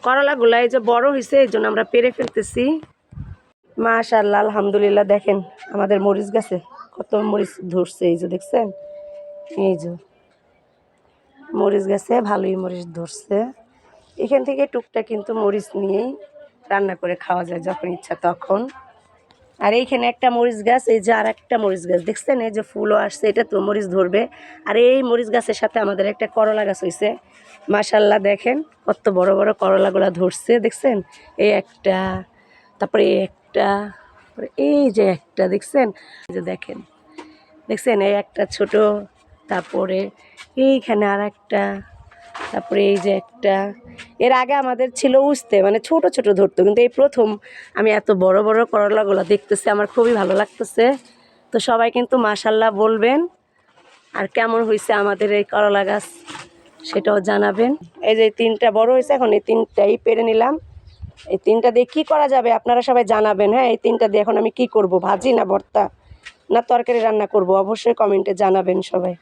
করলাগুলা এই যে বড় হয়েছে, এই জন্য আমরা পেরে ফেলতেছি। মাশাআল্লাহ, আলহামদুলিল্লাহ। দেখেন আমাদের মরিচ গাছে কত মরিচ ধরছে, এই যে দেখছেন, এই যে মরিচ গাছে ভালোই মরিচ ধরছে। এখান থেকে টুকটা কিন্তু মরিচ নিয়েই রান্না করে খাওয়া যায় যখন ইচ্ছা তখন। আর এইখানে একটা মরিচ গাছ, এই যে আর একটা মরিচ গাছ দেখছেন, এই যে ফুলও আসছে, এটা তো মরিচ ধরবে। আর এই মরিচ গাছের সাথে আমাদের একটা করলা গাছ হয়েছে। মাশাআল্লাহ, দেখেন কত বড় বড় করলাগুলা ধরছে, দেখছেন, এই একটা, তারপরে এই একটা, এই যে একটা দেখছেন, এই যে দেখছেন এই একটা ছোট, তারপরে এইখানে আর একটা, তারপরে এই যে একটা। এর আগে আমাদের ছিল উস্তে, মানে ছোট ছোট ধরতো, কিন্তু এই প্রথম আমি এত বড় বড় করলাগুলো দেখতেছি, আমার খুবই ভালো লাগতেছে। তো সবাই কিন্তু মাশাআল্লাহ বলবেন, আর কেমন হয়েছে আমাদের এই করলা গাছ সেটাও জানাবেন। এই যে তিনটা বড় হয়েছে, এখন এই তিনটাই পেরে নিলাম। এই তিনটা দিয়ে কী করা যাবে আপনারা সবাই জানাবেন। হ্যাঁ, এই তিনটা দিয়ে এখন আমি কি করব, ভাজি না ভর্তা না তরকারি রান্না করব, অবশ্যই কমেন্টে জানাবেন সবাই।